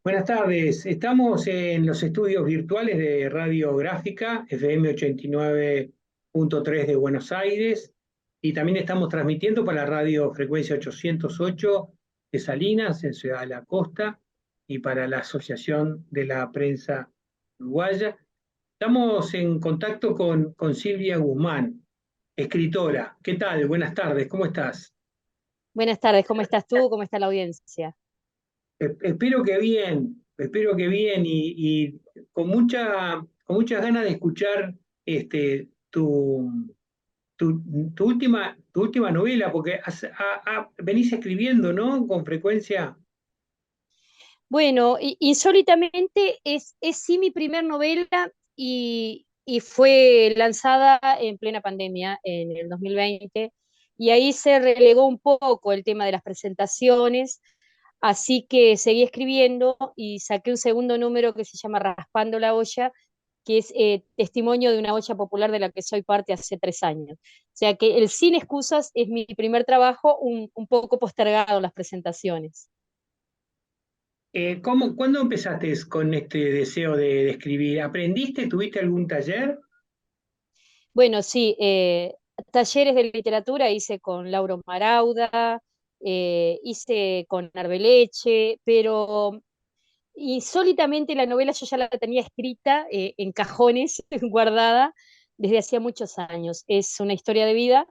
Buenas tardes, estamos en los estudios virtuales de Radio Gráfica, FM 89.3 de Buenos Aires, y también estamos transmitiendo para la radio frecuencia 808 de Salinas, en Ciudad de la Costa, y para la Asociación de la Prensa Uruguaya. Estamos en contacto con Silvia Guzmán, escritora. ¿Qué tal? Buenas tardes, ¿cómo estás? Buenas tardes, ¿cómo estás tú? ¿Cómo está la audiencia? Espero que bien y con muchas ganas de escuchar tu última novela, porque venís escribiendo, ¿no? Con frecuencia. Bueno, insólitamente es sí mi primer novela y fue lanzada en plena pandemia en el 2020 y ahí se relegó un poco el tema de las presentaciones, así que seguí escribiendo y saqué un segundo número que se llama Raspando la olla, que es testimonio de una olla popular de la que soy parte hace 3 años. O sea que el Sin Excusas es mi primer trabajo, un poco postergado en las presentaciones. ¿Cuándo empezaste con este deseo de escribir? ¿Aprendiste? ¿Tuviste algún taller? Bueno, sí, talleres de literatura hice con Lauro Marauda, hice con Arbeleche, pero insólitamente la novela yo ya la tenía escrita en cajones, guardada desde hacía muchos años. Es una historia de vida,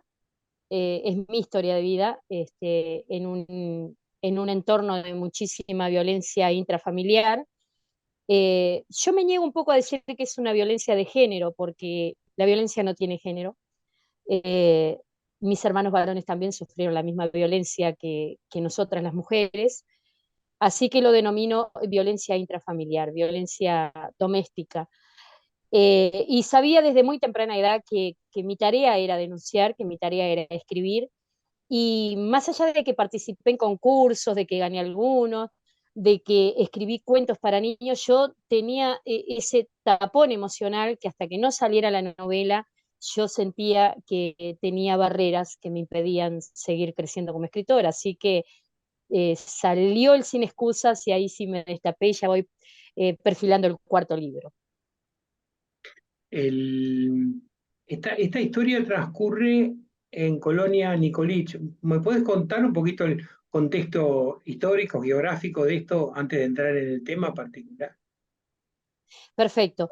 es mi historia de vida, en un entorno de muchísima violencia intrafamiliar. Yo me niego un poco a decir que es una violencia de género, porque la violencia no tiene género. Eh, Mis hermanos varones también sufrieron la misma violencia que nosotras las mujeres, así que lo denomino violencia intrafamiliar, violencia doméstica. Y sabía desde muy temprana edad que mi tarea era denunciar, que mi tarea era escribir, y más allá de que participé en concursos, de que gané algunos, de que escribí cuentos para niños, yo tenía ese tapón emocional que hasta que no saliera la novela, yo sentía que tenía barreras que me impedían seguir creciendo como escritora. Así que salió el Sin Excusas y ahí sí me destapé y ya voy perfilando el cuarto libro. El- esta historia transcurre en Colonia Nicolich. ¿Me puedes contar un poquito el contexto histórico, geográfico de esto antes de entrar en el tema particular? Perfecto.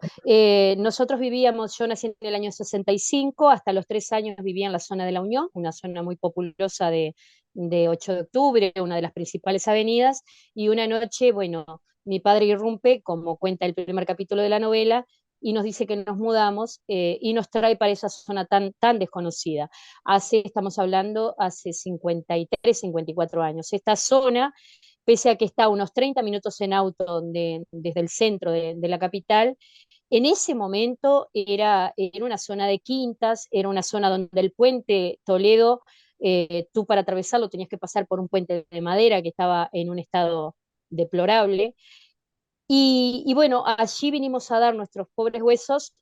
Nosotros vivíamos, yo nací en el año 65, hasta los 3 años vivía en la zona de La Unión, una zona muy populosa de 8 de octubre, una de las principales avenidas, y una noche, bueno, mi padre irrumpe, como cuenta el primer capítulo de la novela, y nos dice que nos mudamos y nos trae para esa zona tan desconocida. Estamos hablando, hace 53, 54 años. Esta zona, pese a que está a unos 30 minutos en auto desde el centro de la capital, en ese momento era una zona de quintas, era una zona donde el puente Toledo, tú para atravesarlo tenías que pasar por un puente de madera que estaba en un estado deplorable. Y bueno, allí vinimos a dar nuestros pobres huesos,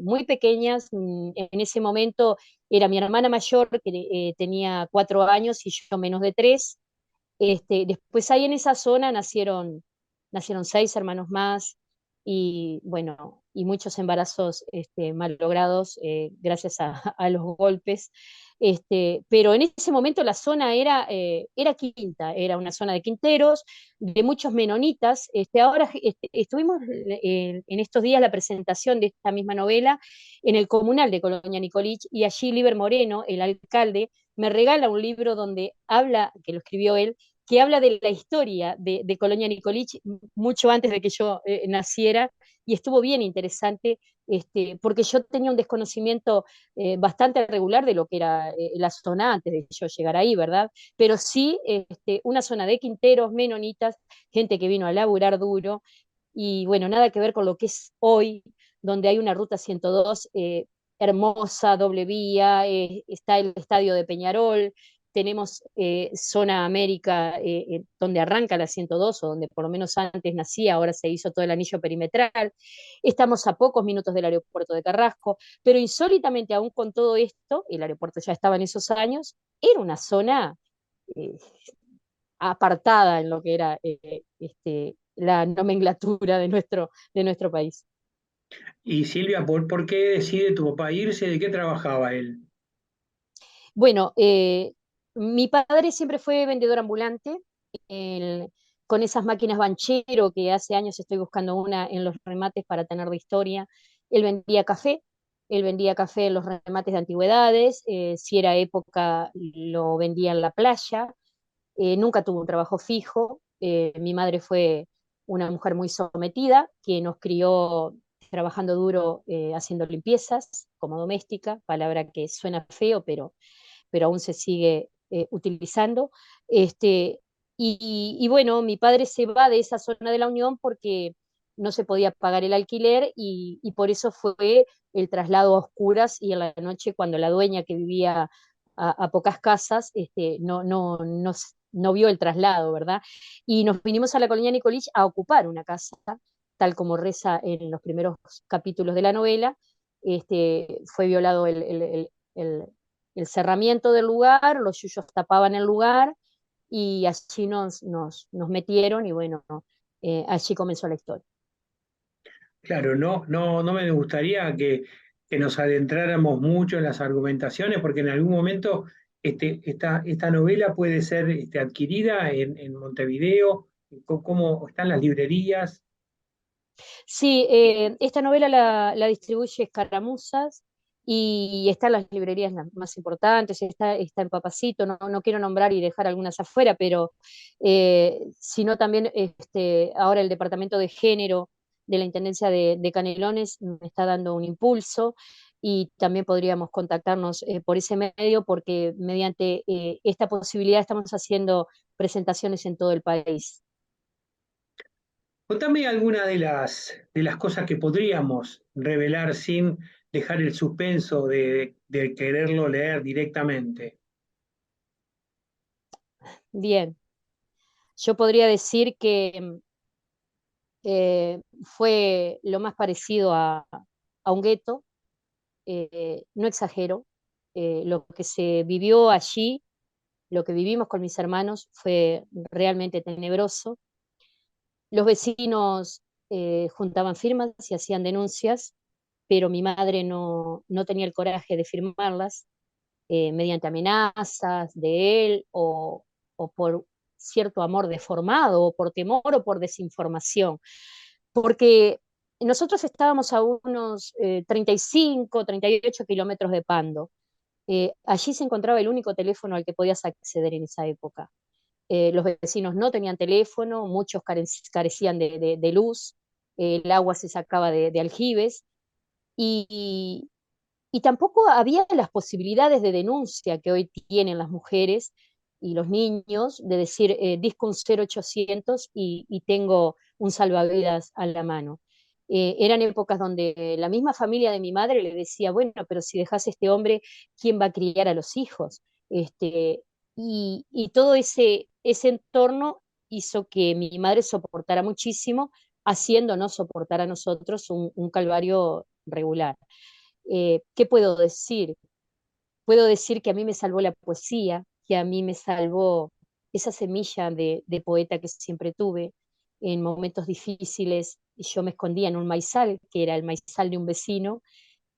muy pequeñas. En ese momento era mi hermana mayor, que tenía 4 años, y yo menos de 3. Después ahí en esa zona nacieron 6 hermanos más y bueno, y muchos embarazos mal logrados gracias a los golpes. Pero en ese momento la zona era quinta, era una zona de quinteros, de muchos menonitas. Ahora estuvimos en estos días la presentación de esta misma novela en el comunal de Colonia Nicolich y allí Liber Moreno, el alcalde, me regala un libro donde habla, que lo escribió él, que habla de la historia de Colonia Nicolich mucho antes de que yo naciera, y estuvo bien interesante, porque yo tenía un desconocimiento bastante regular de lo que era la zona antes de yo llegar ahí, ¿verdad? Pero sí, una zona de quinteros, menonitas, gente que vino a laburar duro, y bueno, nada que ver con lo que es hoy, donde hay una ruta 102 hermosa, doble vía, está el estadio de Peñarol, tenemos zona América, donde arranca la 102, o donde por lo menos antes nacía, ahora se hizo todo el anillo perimetral. Estamos a pocos minutos del aeropuerto de Carrasco, pero insólitamente, aún con todo esto, el aeropuerto ya estaba en esos años, era una zona eh, apartada en lo que era la nomenclatura de nuestro país. Y Silvia, ¿por qué decide tu papá irse? ¿De qué trabajaba él? Bueno, mi padre siempre fue vendedor ambulante, el- con esas máquinas banchero que hace años estoy buscando una en los remates para tener de historia. Él vendía café, él vendía café en los remates de antigüedades, si era época lo vendía en la playa. Nunca tuvo un trabajo fijo. Mi madre fue una mujer muy sometida que nos crió trabajando duro, haciendo limpiezas como doméstica, palabra que suena feo, pero aún se sigue utilizando. Este, y bueno, mi padre se va de esa zona de la Unión porque no se podía pagar el alquiler, y por eso fue el traslado a oscuras y en la noche, cuando la dueña, que vivía a pocas casas, no vio el traslado, ¿verdad? Y nos vinimos a la colonia Nicolich a ocupar una casa, tal como reza en los primeros capítulos de la novela. Fue violado el, el cerramiento del lugar, los yuyos tapaban el lugar, y allí nos metieron, y bueno, allí comenzó la historia. Claro, no me gustaría que nos adentráramos mucho en las argumentaciones, porque en algún momento esta novela puede ser adquirida en Montevideo. ¿Cómo están las librerías? Sí, esta novela la distribuye Escaramuzas, y está en las librerías las más importantes, está en Papacito. No quiero nombrar y dejar algunas afuera, pero sino también ahora el Departamento de Género de la Intendencia de Canelones me está dando un impulso, y también podríamos contactarnos por ese medio, porque mediante esta posibilidad estamos haciendo presentaciones en todo el país. Contame alguna de las cosas que podríamos revelar sin dejar el suspenso de quererlo leer directamente. Bien, yo podría decir que fue lo más parecido a un gueto. No exagero. Lo que se vivió allí, lo que vivimos con mis hermanos, fue realmente tenebroso. Los vecinos juntaban firmas y hacían denuncias, pero mi madre no tenía el coraje de firmarlas, mediante amenazas de él, o por cierto amor deformado, o por temor, o por desinformación, porque nosotros estábamos a unos 35, 38 kilómetros de Pando. Allí se encontraba el único teléfono al que podías acceder en esa época. Los vecinos no tenían teléfono, muchos carecían de luz, el agua se sacaba de aljibes, y, y tampoco había las posibilidades de denuncia que hoy tienen las mujeres y los niños, de decir, disco un 0800 y tengo un salvavidas a la mano. Eran épocas donde la misma familia de mi madre le decía, bueno, pero si dejas a este hombre, ¿quién va a criar a los hijos? Y todo ese entorno hizo que mi madre soportara muchísimo, haciéndonos soportar a nosotros un calvario regular. ¿Qué puedo decir? Puedo decir que a mí me salvó la poesía, que a mí me salvó esa semilla de poeta que siempre tuve. En momentos difíciles yo me escondía en un maizal, que era el maizal de un vecino,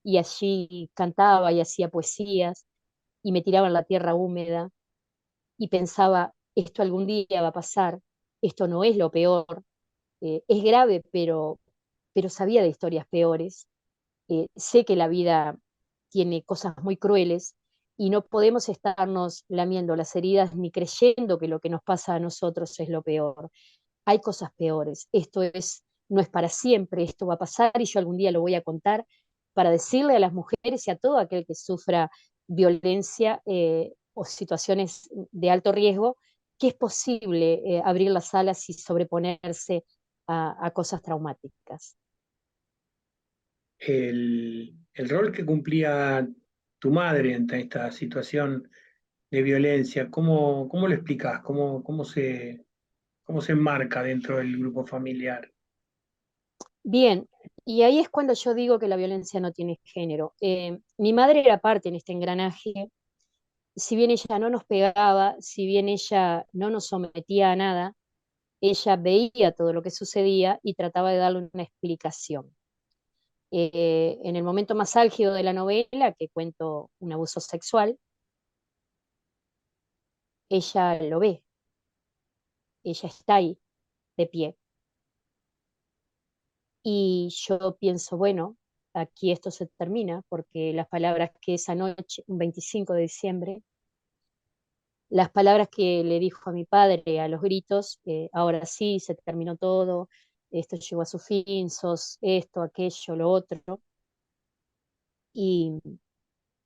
y allí cantaba y hacía poesías, y me tiraba en la tierra húmeda, y pensaba, esto algún día va a pasar, esto no es lo peor, es grave, pero sabía de historias peores. Sé que la vida tiene cosas muy crueles, y no podemos estarnos lamiendo las heridas ni creyendo que lo que nos pasa a nosotros es lo peor. Hay cosas peores. No es para siempre, esto va a pasar, y yo algún día lo voy a contar, para decirle a las mujeres y a todo aquel que sufra violencia, o situaciones de alto riesgo, que es posible abrir las alas y sobreponerse a cosas traumáticas. El rol que cumplía tu madre ante esta situación de violencia? ¿Cómo lo explicás? ¿Cómo se enmarca dentro del grupo familiar? Bien, y ahí es cuando yo digo que la violencia no tiene género. Mi madre era parte en este engranaje, si bien ella no nos pegaba, si bien ella no nos sometía a nada, ella veía todo lo que sucedía y trataba de darle una explicación. En el momento más álgido de la novela, que cuento un abuso sexual, ella lo ve, ella está ahí, de pie. Y yo pienso, bueno, aquí esto se termina, porque las palabras que esa noche, un 25 de diciembre, las palabras que le dijo a mi padre a los gritos, ahora sí, se terminó todo, esto llegó a su fin, sos esto, aquello, lo otro, y,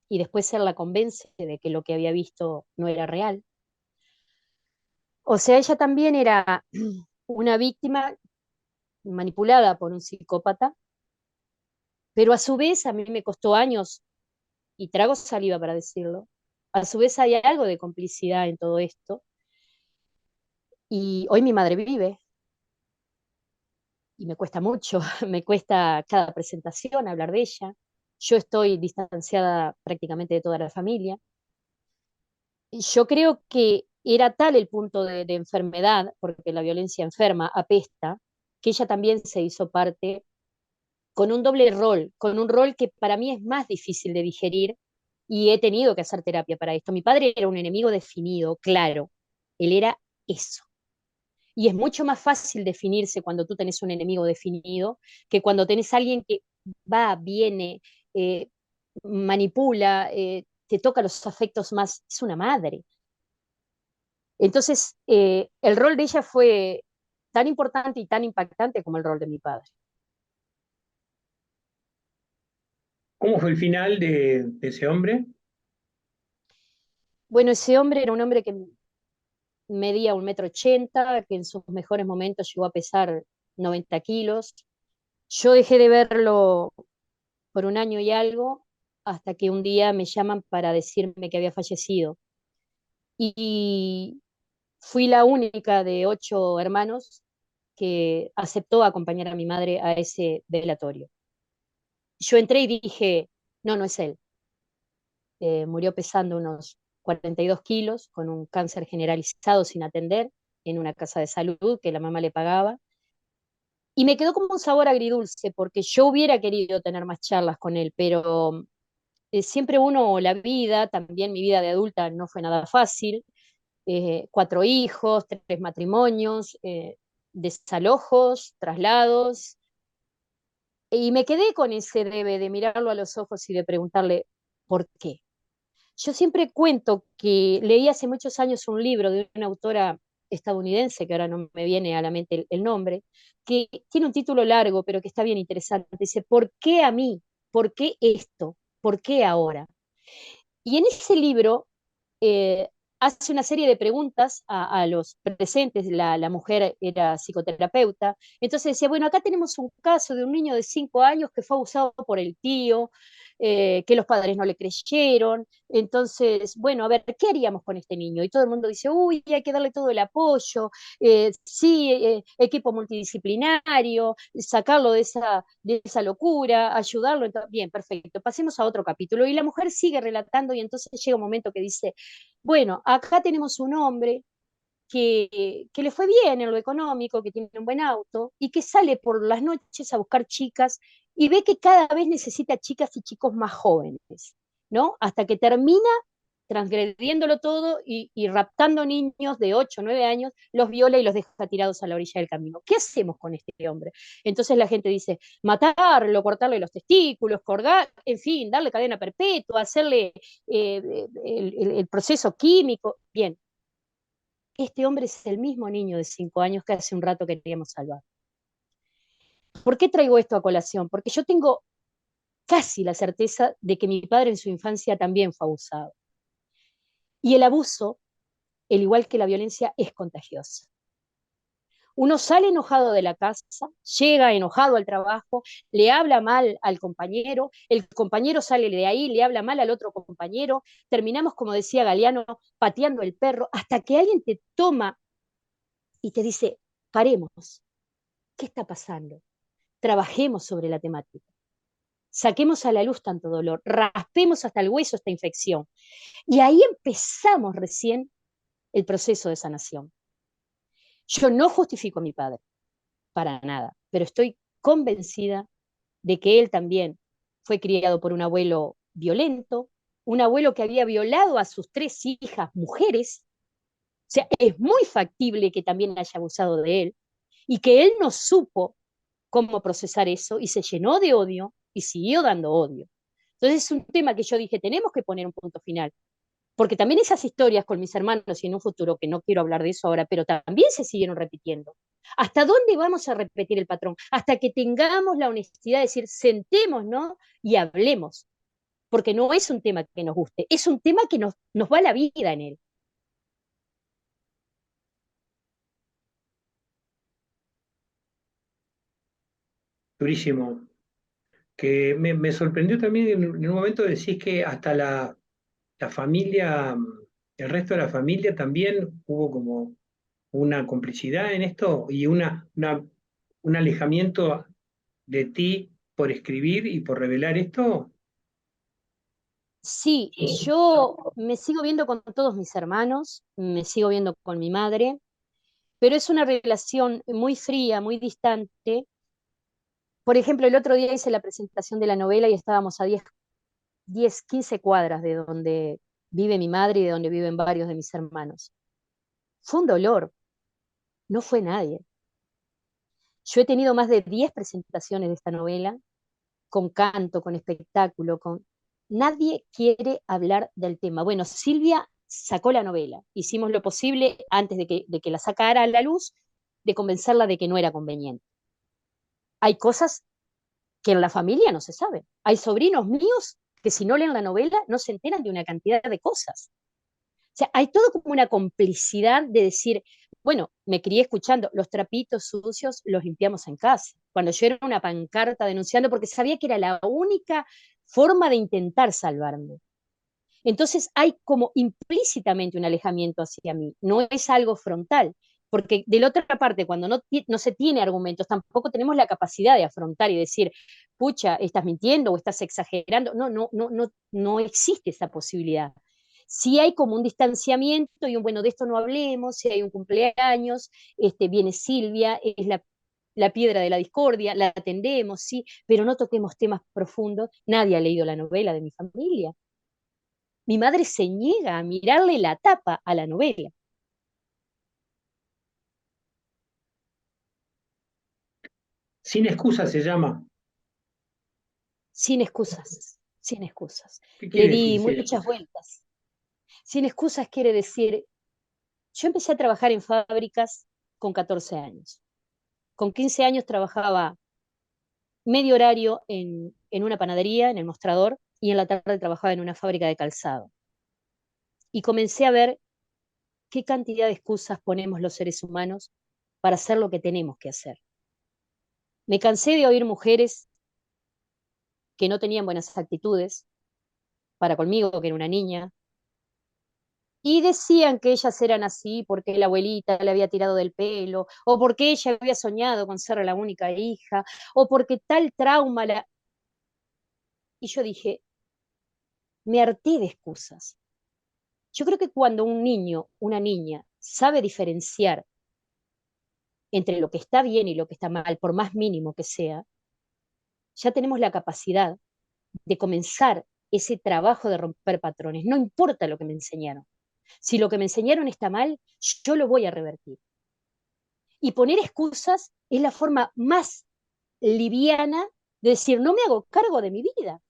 y después él la convence de que lo que había visto no era real. O sea, ella también era una víctima manipulada por un psicópata, pero a su vez a mí me costó años y trago saliva para decirlo. A su vez hay algo de complicidad en todo esto y hoy mi madre vive y me cuesta mucho, me cuesta cada presentación hablar de ella. Yo estoy distanciada prácticamente de toda la familia. Y yo creo que era tal el punto de enfermedad, porque la violencia enferma, apesta, que ella también se hizo parte con un doble rol, con un rol que para mí es más difícil de digerir y he tenido que hacer terapia para esto. Mi padre era un enemigo definido, claro, él era eso. Y es mucho más fácil definirse cuando tú tenés un enemigo definido que cuando tenés a alguien que va, viene, eh, manipula, te toca los afectos más, es una madre. Entonces, el rol de ella fue tan importante y tan impactante como el rol de mi padre. ¿Cómo fue el final de ese hombre? Bueno, ese hombre era un hombre que medía 1,80 m, que en sus mejores momentos llegó a pesar 90 kilos. Yo dejé de verlo por un año y algo, hasta que un día me llaman para decirme que había fallecido. Y fui la única de 8 hermanos que aceptó acompañar a mi madre a ese velatorio. Yo entré y dije, no, no es él. Murió pesando unos 42 kilos, con un cáncer generalizado sin atender, en una casa de salud que la mamá le pagaba. Y me quedó como un sabor agridulce, porque yo hubiera querido tener más charlas con él, pero siempre uno, la vida, también mi vida de adulta no fue nada fácil. 4 hijos, 3 matrimonios, desalojos, traslados. Y me quedé con ese debe de mirarlo a los ojos y de preguntarle, ¿por qué? Yo siempre cuento que leí hace muchos años un libro de una autora estadounidense, que ahora no me viene a la mente el nombre, que tiene un título largo, pero que está bien interesante. Dice, ¿por qué a mí? ¿Por qué esto? ¿Por qué ahora? Y en ese libro eh, hace una serie de preguntas a los presentes, la mujer era psicoterapeuta, entonces decía, bueno, acá tenemos un caso de un niño de 5 años que fue abusado por el tío, que los padres no le creyeron, entonces, bueno, a ver, ¿qué haríamos con este niño? Y todo el mundo dice, uy, hay que darle todo el apoyo, sí, equipo multidisciplinario, sacarlo de esa locura, ayudarlo. Bien, perfecto. Pasemos a otro capítulo. Y la mujer sigue relatando y entonces llega un momento que dice, bueno, acá tenemos un hombre que le fue bien en lo económico, que tiene un buen auto y que sale por las noches a buscar chicas y ve que cada vez necesita chicas y chicos más jóvenes, ¿no? Hasta que termina transgrediéndolo todo y raptando niños de 8 o 9 años, los viola y los deja tirados a la orilla del camino. ¿Qué hacemos con este hombre? Entonces la gente dice, matarlo, cortarle los testículos, colgar, en fin, darle cadena perpetua, hacerle el proceso químico. Bien, este hombre es el mismo niño de 5 años que hace un rato queríamos salvar. ¿Por qué traigo esto a colación? Porque yo tengo casi la certeza de que mi padre en su infancia también fue abusado. Y el abuso, al igual que la violencia, es contagiosa. Uno sale enojado de la casa, llega enojado al trabajo, le habla mal al compañero, el compañero sale de ahí, le habla mal al otro compañero, terminamos, como decía Galeano, pateando el perro, hasta que alguien te toma y te dice, paremos, ¿qué está pasando? Trabajemos sobre la temática. Saquemos a la luz tanto dolor, raspemos hasta el hueso esta infección. Y ahí empezamos recién el proceso de sanación. Yo no justifico a mi padre, para nada, pero estoy convencida de que él también fue criado por un abuelo violento, un abuelo que había violado a sus 3 hijas mujeres. O sea, es muy factible que también haya abusado de él y que él no supo cómo procesar eso y se llenó de odio y siguió dando odio. Entonces es un tema que yo dije, tenemos que poner un punto final, porque también esas historias con mis hermanos y en un futuro, que no quiero hablar de eso ahora, pero también se siguieron repitiendo. ¿Hasta dónde vamos a repetir el patrón? Hasta que tengamos la honestidad de decir, sentémonos y hablemos, porque no es un tema que nos guste, es un tema que nos va la vida en él. Durísimo. Que me sorprendió también en un momento decís que hasta la familia, el resto de la familia también hubo como una complicidad en esto y un alejamiento de ti por escribir y por revelar esto. Sí, yo me sigo viendo con todos mis hermanos, me sigo viendo con mi madre, pero es una relación muy fría, muy distante. Por ejemplo, el otro día hice la presentación de la novela y estábamos a 15 cuadras de donde vive mi madre y de donde viven varios de mis hermanos. Fue un dolor, no fue nadie. Yo he tenido más de 10 presentaciones de esta novela, con canto, con espectáculo, con... Nadie quiere hablar del tema. Bueno, Silvia sacó la novela, hicimos lo posible antes de que la sacara a la luz, de convencerla de que no era conveniente. Hay cosas que en la familia no se saben. Hay sobrinos míos que si no leen la novela no se enteran de una cantidad de cosas. O sea, hay todo como una complicidad de decir, bueno, me crié escuchando, los trapitos sucios los limpiamos en casa. Cuando yo era una pancarta denunciando, porque sabía que era la única forma de intentar salvarme. Entonces hay como implícitamente un alejamiento hacia mí, no es algo frontal, porque de la otra parte, cuando no se tiene argumentos, tampoco tenemos la capacidad de afrontar y decir, pucha, estás mintiendo o estás exagerando. No, no, no, no, no existe esa posibilidad. Si hay como un distanciamiento y un, bueno, de esto no hablemos, si hay un cumpleaños, viene Silvia, es la piedra de la discordia, la atendemos, sí, pero no toquemos temas profundos. Nadie ha leído la novela de mi familia. Mi madre se niega a mirarle la tapa a la novela. Sin excusa se llama. Sin excusas, sin excusas. ¿Qué Le quiere decir di sin muchas excusa? vueltas. Sin excusas quiere decir, yo empecé a trabajar en fábricas con 14 años. Con 15 años trabajaba medio horario en una panadería, en el mostrador, y en la tarde trabajaba en una fábrica de calzado. Y comencé a ver qué cantidad de excusas ponemos los seres humanos para hacer lo que tenemos que hacer. Me cansé de oír mujeres que no tenían buenas actitudes para conmigo, que era una niña, y decían que ellas eran así porque la abuelita le había tirado del pelo, o porque ella había soñado con ser la única hija, o porque tal trauma la... Y yo dije, me harté de excusas. Yo creo que cuando un niño, una niña, sabe diferenciar entre lo que está bien y lo que está mal, por más mínimo que sea, ya tenemos la capacidad de comenzar ese trabajo de romper patrones. No importa lo que me enseñaron. Si lo que me enseñaron está mal, yo lo voy a revertir. Y poner excusas es la forma más liviana de decir, no me hago cargo de mi vida.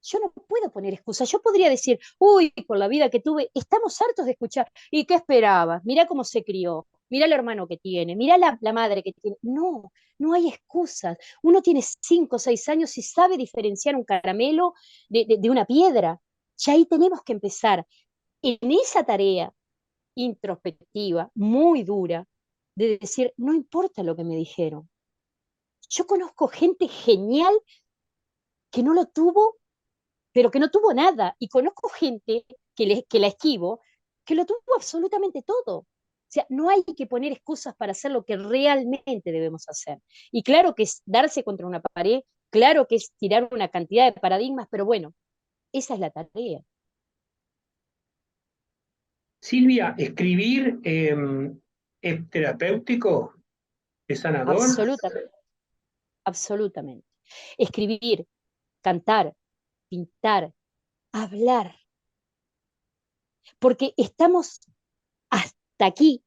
Yo no puedo poner excusas. Yo podría decir, uy, por la vida que tuve, estamos hartos de escuchar. ¿Y qué esperabas? Mirá cómo se crió. Mirá el hermano que tiene. Mirá la madre que tiene. No, no hay excusas. Uno tiene 5 o 6 años y sabe diferenciar un caramelo de una piedra. Ya ahí tenemos que empezar en esa tarea introspectiva, muy dura, de decir, no importa lo que me dijeron. Yo conozco gente genial que no lo tuvo, pero que no tuvo nada. Y conozco gente que la esquivo, que lo tuvo absolutamente todo. O sea, no hay que poner excusas para hacer lo que realmente debemos hacer. Y claro que es darse contra una pared, claro que es tirar una cantidad de paradigmas, pero bueno, esa es la tarea. Silvia, ¿escribir es terapéutico? ¿Es sanador? Absolutamente, absolutamente. Escribir, cantar, pintar, hablar, porque estamos hasta aquí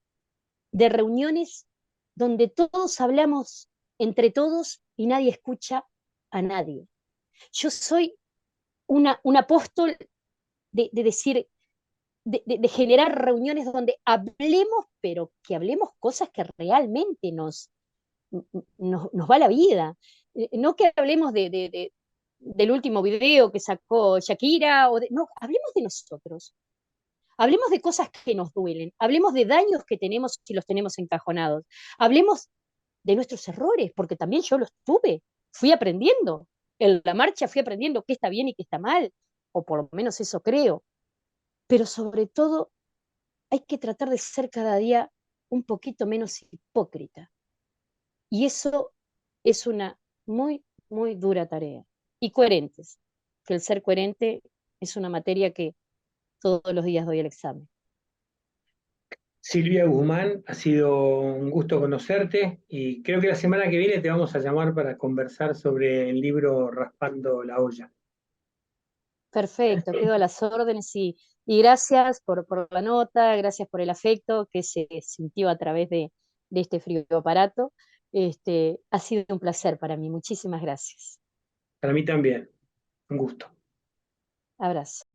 de reuniones donde todos hablamos entre todos y nadie escucha a nadie. Yo soy un apóstol de decir, de generar reuniones donde hablemos, pero que hablemos cosas que realmente nos va la vida. No que hablemos del último video que sacó Shakira, no, hablemos de nosotros. Hablemos de cosas que nos duelen, hablemos de daños que tenemos si los tenemos encajonados, hablemos de nuestros errores, porque también yo los tuve, fui aprendiendo, en la marcha fui aprendiendo qué está bien y qué está mal, o por lo menos eso creo, pero sobre todo hay que tratar de ser cada día un poquito menos hipócrita, y eso es una muy, muy dura tarea, y coherentes, que el ser coherente es una materia que todos los días doy el examen. Silvia Guzmán, ha sido un gusto conocerte y creo que la semana que viene te vamos a llamar para conversar sobre el libro Raspando la olla. Perfecto, quedo a las órdenes y gracias por la nota, gracias por el afecto que se sintió a través de este frío aparato. Ha sido un placer para mí, muchísimas gracias. Para mí también, un gusto. Abrazo.